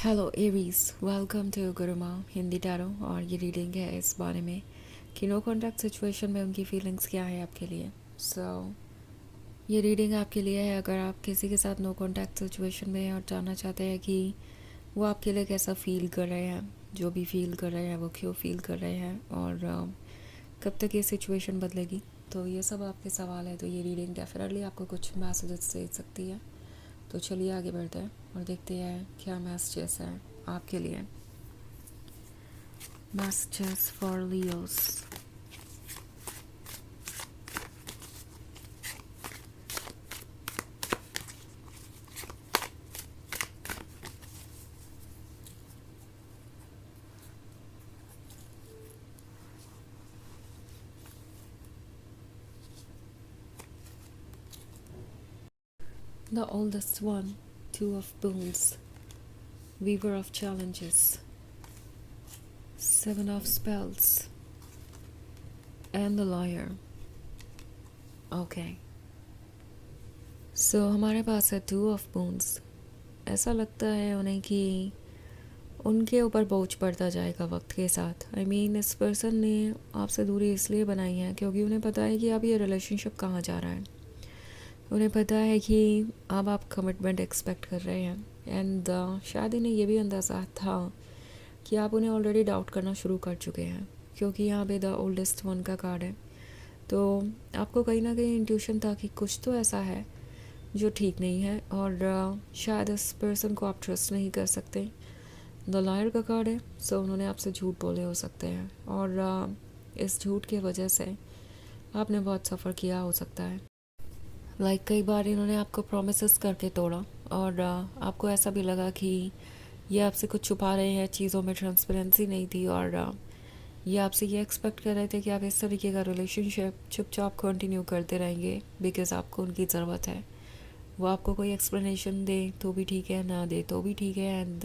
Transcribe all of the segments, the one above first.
Hello Aries, welcome to Guruma Hindi tarot. और ये reading है इस बारे में कि नो कॉन्टैक्ट सिचुएशन में उनकी फीलिंग्स क्या है आपके लिए। ये रीडिंग आपके लिए है अगर आप किसी के साथ नो कॉन्टैक्ट सिचुएशन में हैं और जानना चाहते हैं कि वो आपके लिए कैसा फील कर रहे हैं, जो भी फील कर रहे हैं वो क्यों फील कर रहे हैं और कब तक ये सिचुएशन बदलेगी। तो ये सब आपके सवाल है, तो ये रीडिंग डेफिनेटली आपको कुछ मैसेजेस दे सकती है। तो चलिए आगे बढ़ते हैं और देखते हैं क्या मैसेजेस हैं आपके लिए। Messages for Leos. The oldest one, two of bulls, weaver of challenges, seven of spells and the lawyer. Okay, so हमारे पास है टू ऑफ बुल्स। ऐसा लगता है उन्हें कि उनके ऊपर बोझ बढ़ता जाएगा वक्त के साथ। आई मीन इस पर्सन ने आपसे दूरी इसलिए बनाई है क्योंकि उन्हें पता है कि अब ये रिलेशनशिप कहाँ जा रहा है। उन्हें पता है कि अब आप कमिटमेंट एक्सपेक्ट कर रहे हैं एंड शायद इन्हें ये भी अंदाज़ा था कि आप उन्हें ऑलरेडी डाउट करना शुरू कर चुके हैं क्योंकि यहाँ पे द ओल्डेस्ट वन का कार्ड है। तो आपको कहीं ना कहीं इंट्यूशन था कि कुछ तो ऐसा है जो ठीक नहीं है और शायद इस पर्सन को आप ट्रस्ट नहीं कर सकते। द लॉयर का कार्ड है, सो उन्होंने आपसे झूठ बोले हो सकते हैं और इस झूठ की वजह से आपने बहुत सफ़र किया हो सकता है। कई बार इन्होंने आपको प्रोमिसेस करके तोड़ा और आपको ऐसा भी लगा कि ये आपसे कुछ छुपा रहे हैं, चीज़ों में ट्रांसपेरेंसी नहीं थी और ये आपसे ये एक्सपेक्ट कर रहे थे कि आप इस तरीके का रिलेशनशिप चुपचाप कंटिन्यू करते रहेंगे बिकॉज़ आपको उनकी ज़रूरत है। वो आपको कोई एक्सप्लेनेशन दे तो भी ठीक है, ना दे तो भी ठीक है एंड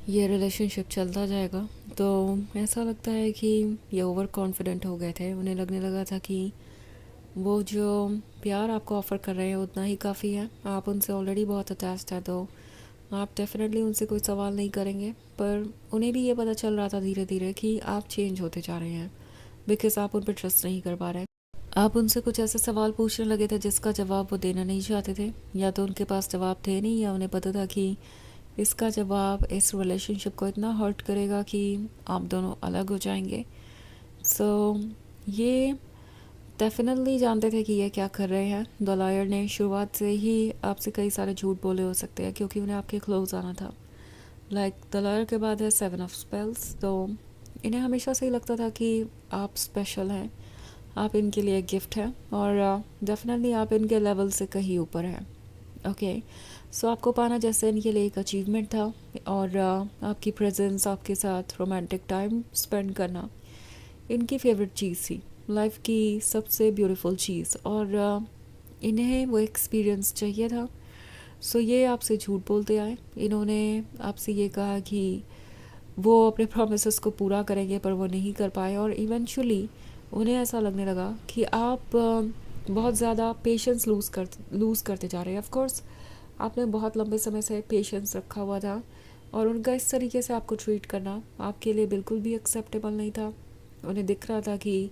ये रिलेशनशिप चलता जाएगा। तो ऐसा लगता है कि ये ओवर कॉन्फिडेंट हो गए थे। उन्हें लगने लगा था कि वो जो प्यार आपको ऑफ़र कर रहे हैं उतना ही काफ़ी है, आप उनसे ऑलरेडी बहुत अटैच्ड है तो आप डेफिनेटली उनसे कोई सवाल नहीं करेंगे। पर उन्हें भी ये पता चल रहा था धीरे धीरे कि आप चेंज होते जा रहे हैं बिकॉज़ आप उन पर ट्रस्ट नहीं कर पा रहे। आप उनसे कुछ ऐसे सवाल पूछने लगे थे जिसका जवाब वो देना नहीं चाहते थे, या तो उनके पास जवाब थे नहीं या उन्हें पता था कि इसका जवाब इस रिलेशनशिप को इतना हर्ट करेगा कि आप दोनों अलग हो जाएंगे। सो ये डेफिनेटली जानते थे कि ये क्या कर रहे हैं। द लॉयर ने शुरुआत से ही आपसे कई सारे झूठ बोले हो सकते हैं क्योंकि उन्हें आपके क्लोज आना था। द लॉयर के बाद है सेवन ऑफ स्पेल्स। तो इन्हें हमेशा से ही लगता था कि आप स्पेशल हैं, आप इनके लिए गिफ्ट हैं और डेफिनेटली आप इनके लेवल से कहीं ऊपर हैं। ओके, सो आपको पाना जैसे इनके लिए एक अचीवमेंट था और आपकी प्रेजेंस, आपके साथ रोमांटिक टाइम स्पेंड करना इनकी फेवरेट चीज़ थी, लाइफ की सबसे ब्यूटीफुल चीज़। और इन्हें वो एक्सपीरियंस चाहिए था। सो ये आपसे झूठ बोलते आए। इन्होंने आपसे ये कहा कि वो अपने प्रोमिसेस को पूरा करेंगे पर वो नहीं कर पाए और इवेंचुअली उन्हें ऐसा लगने लगा कि आप बहुत ज़्यादा पेशेंस लूज़ करते जा रहे हैं। ऑफ कोर्स आपने बहुत लंबे समय से पेशेंस रखा हुआ था और उनका इस तरीके से आपको ट्रीट करना आपके लिए बिल्कुल भी एक्सेप्टेबल नहीं था। उन्हें दिख रहा था कि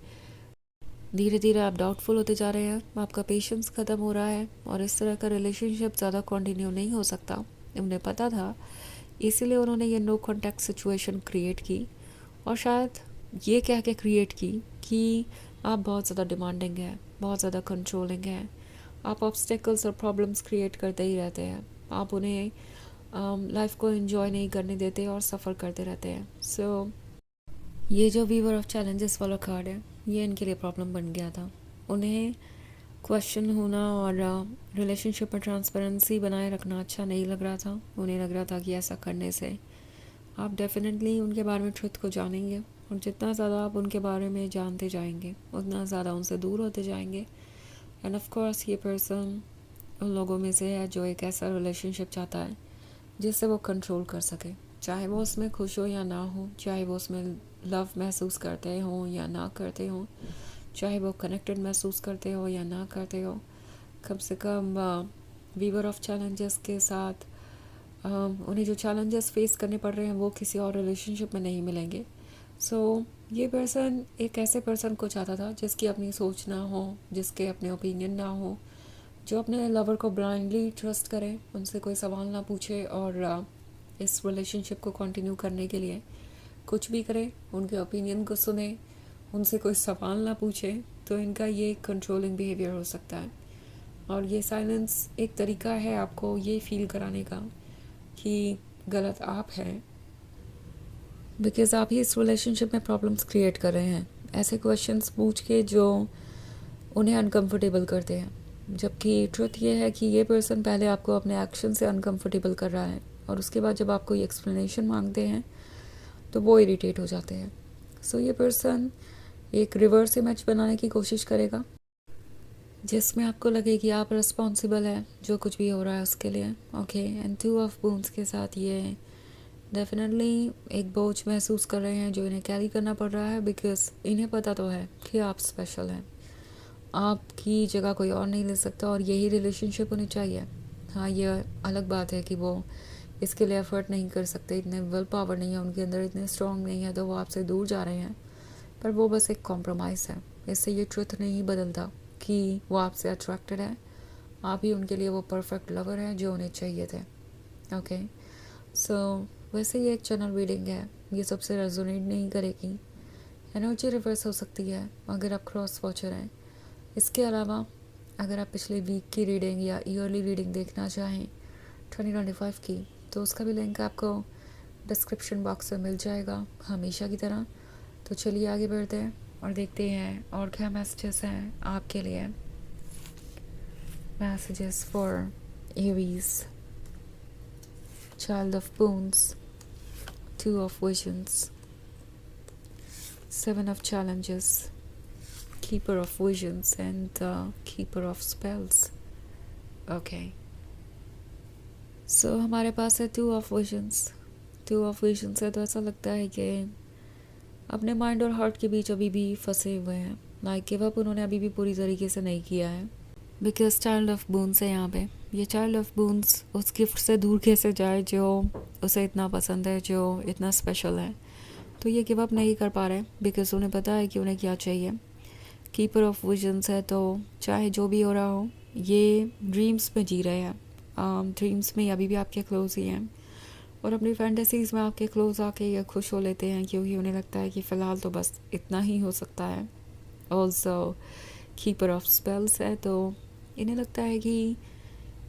धीरे धीरे आप डाउटफुल होते जा रहे हैं, आपका पेशेंस ख़त्म हो रहा है और इस तरह का रिलेशनशिप ज़्यादा कंटिन्यू नहीं हो सकता। उन्हें पता था, इसीलिए उन्होंने ये नो कॉन्टैक्ट सिचुएशन क्रिएट की और शायद ये कह के क्रिएट की कि आप बहुत ज़्यादा डिमांडिंग हैं, बहुत ज़्यादा कंट्रोलिंग हैं, आप ऑब्स्टेकल्स और प्रॉब्लम्स क्रिएट करते ही रहते हैं, आप उन्हें लाइफ को एंजॉय नहीं करने देते और सफ़र करते रहते हैं। सो ये जो वीवर ऑफ चैलेंजेस वाला कार्ड है ये इनके लिए प्रॉब्लम बन गया था। उन्हें क्वेश्चन होना और रिलेशनशिप में ट्रांसपेरेंसी बनाए रखना अच्छा नहीं लग रहा था। उन्हें लग रहा था कि ऐसा करने से आप डेफिनेटली उनके बारे में ट्रुथ को जानेंगे और जितना ज़्यादा आप उनके बारे में जानते जाएंगे उतना ज़्यादा उनसे दूर होते जाएंगे। एंड ऑफ कोर्स ये पर्सन उन लोगों में से है जो एक ऐसा रिलेशनशिप चाहता है जिससे वो कंट्रोल कर सके, चाहे वो उसमें खुश हो या ना हो, चाहे वो उसमें लव महसूस करते हों या ना करते हों, चाहे वो कनेक्टेड महसूस करते हो या ना करते हो। कम से कम वीवर ऑफ चैलेंजेस के साथ उन्हें जो चैलेंजेस फेस करने पड़ रहे हैं वो किसी और रिलेशनशिप में नहीं मिलेंगे। सो ये पर्सन एक ऐसे पर्सन को चाहता था जिसकी अपनी सोच ना हो, जिसके अपने ओपिनियन ना हो, जो अपने लवर को ब्लाइंडली ट्रस्ट करे, उनसे कोई सवाल ना पूछे और इस रिलेशनशिप को कंटिन्यू करने के लिए कुछ भी करे, उनके ओपिनियन को सुने, उनसे कोई सवाल ना पूछे। तो इनका ये कंट्रोलिंग बिहेवियर हो सकता है। और ये साइलेंस एक तरीका है आपको ये फील कराने का कि गलत आप हैं, बिकॉज आप ही इस रिलेशनशिप में प्रॉब्लम्स क्रिएट कर रहे हैं ऐसे क्वेश्चंस पूछ के जो उन्हें अनकंफर्टेबल करते हैं। जबकि ट्रुथ ये है कि ये पर्सन पहले आपको अपने एक्शन से अनकंफर्टेबल कर रहा है और उसके बाद जब आप कोई एक्सप्लेनेशन मांगते हैं तो वो इरिटेट हो जाते हैं। सो ये पर्सन एक रिवर्स इमेज बनाने की कोशिश करेगा जिसमें आपको लगे कि आप रिस्पॉन्सिबल हैं जो कुछ भी हो रहा है उसके लिए। Okay, and two of Boons के साथ ये डेफिनेटली एक बोझ महसूस कर रहे हैं जो इन्हें कैरी करना पड़ रहा है, बिकॉज इन्हें पता तो है कि आप स्पेशल हैं, आपकी जगह कोई और नहीं ले सकता और यही रिलेशनशिप उन्हें चाहिए। हाँ, ये अलग बात है कि वो इसके लिए एफर्ट नहीं कर सकते, इतने विल पावर नहीं है उनके अंदर, इतने स्ट्रॉन्ग नहीं है, तो वो आपसे दूर जा रहे हैं। पर वो बस एक कॉम्प्रोमाइज़ है। इससे ये ट्रुथ नहीं बदलता कि वो आपसे अट्रैक्टेड है, आप ही उनके लिए वो परफेक्ट लवर है जो उन्हें चाहिए थे। ओके, सो वैसे ये एक चैनल रीडिंग है, ये सबसे रेजोनेट नहीं करेगी। एनर्जी रिवर्स हो सकती है अगर आप क्रॉस वॉचर हैं। इसके अलावा अगर आप पिछले वीक की रीडिंग या ईयरली रीडिंग देखना चाहें 2025 की, तो उसका भी लिंक आपको डिस्क्रिप्शन बॉक्स में मिल जाएगा हमेशा की तरह। तो चलिए आगे बढ़ते हैं और देखते हैं और क्या मैसेजेस हैं आपके लिए। Messages for Aries, child of bones, two of visions, seven of challenges, keeper of visions and keeper of spells. Okay, so हमारे पास है two of visions. Two of visions है तो ऐसा लगता है कि अपने माइंड और हार्ट के बीच अभी भी फंसे हुए हैं। लाइक गिव अप उन्होंने अभी भी पूरी तरीके से नहीं किया है, बिकॉज चाइल्ड ऑफ बून्स है यहाँ पे। ये चाइल्ड ऑफ बून्स उस गिफ्ट से दूर कैसे जाए जो उसे इतना पसंद है, जो इतना स्पेशल है। तो ये गिव अप नहीं कर पा रहे बिकॉज उन्हें पता है कि उन्हें क्या चाहिए। कीपर ऑफ विजन्स है तो चाहे जो भी हो रहा हो ये ड्रीम्स में जी रहे हैं। ड्रीम्स में अभी भी आपके क्लोज ही हैं और अपनी फैंटेसीज़ में आपके क्लोज आके ये खुश हो लेते हैं क्योंकि उन्हें लगता है कि फ़िलहाल तो बस इतना ही हो सकता है। ऑल्सो कीपर ऑफ स्पेल्स है तो इन्हें लगता है कि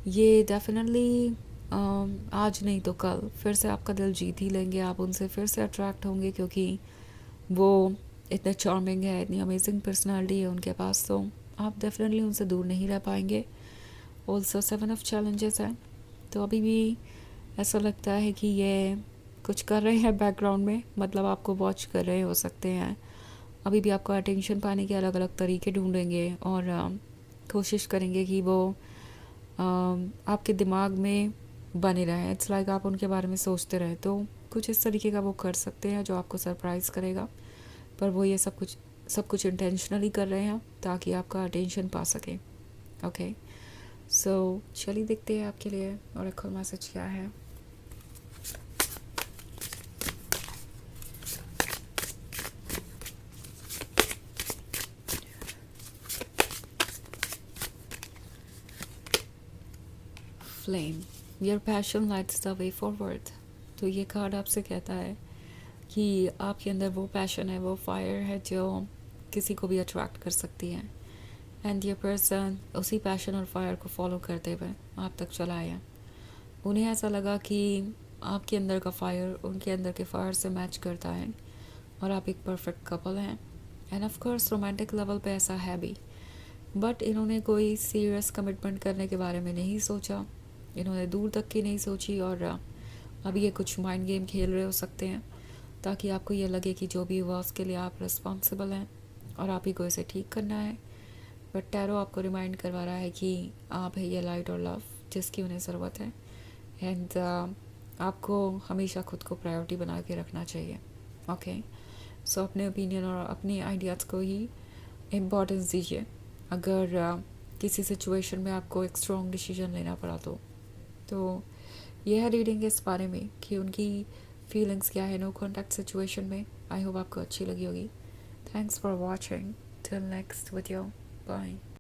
ये डेफिनेटली आज नहीं तो कल फिर से आपका दिल जीत ही लेंगे, आप उनसे फिर से अट्रैक्ट होंगे क्योंकि वो इतने चार्मिंग है, इतनी अमेजिंग पर्सनालिटी है उनके पास, तो आप डेफिनेटली उनसे दूर नहीं रह पाएंगे। ऑल्सो सेवन ऑफ चैलेंजेस है तो अभी भी ऐसा लगता है कि ये कुछ कर रहे हैं बैकग्राउंड में, मतलब आपको वॉच कर रहे हो सकते हैं। अभी भी आपको अटेंशन पाने के अलग अलग तरीके ढूंढेंगे और कोशिश करेंगे कि वो आपके दिमाग में बने रहें। इट्स लाइक आप उनके बारे में सोचते रहें, तो कुछ इस तरीके का वो कर सकते हैं जो आपको सरप्राइज़ करेगा। पर वो ये सब कुछ इंटेंशनली कर रहे हैं ताकि आपका अटेंशन पा सकें। ओके, सो चलिए देखते हैं आपके लिए और एक मैसेज क्या है। Flame, your passion lights the way forward. तो ये कार्ड आपसे कहता है कि आपके अंदर वो पैशन है, वो फायर है जो किसी को भी अट्रैक्ट कर सकती है। एंड ये पर्सन उसी पैशन और फायर को फॉलो करते हुए आप तक चला आया। उन्हें ऐसा लगा कि आपके अंदर का फायर उनके अंदर के फायर से मैच करता है और आप एक परफेक्ट कपल हैं। End of course romantic level पे ऐसा है भी, बट इन्होंने कोई सीरियस कमिटमेंट करने के बारे में नहीं सोचा, इन्होंने दूर तक की नहीं सोची और अभी ये कुछ माइंड गेम खेल रहे हो सकते हैं ताकि आपको ये लगे कि जो भी हुआ उसके लिए आप रिस्पॉन्सिबल हैं और आप ही को इसे ठीक करना है। बट टैरो आपको रिमाइंड करवा रहा है कि आप है ये लाइट और लव जिसकी उन्हें ज़रूरत है। एंड आपको हमेशा खुद को प्रायोरिटी बना के रखना चाहिए। ओके, सो अपने ओपिनियन और अपनी आइडियाज़ को ही इम्पोर्टेंस दीजिए। अगर किसी सिचुएशन में आपको एक स्ट्रॉन्ग डिसीजन लेना पड़ा तो ये है रीडिंग इस बारे में कि उनकी फीलिंग्स क्या है नो कॉन्टैक्ट सिचुएशन में। आई होप आपको अच्छी लगी होगी। Thanks for watching. Till next video. Bye.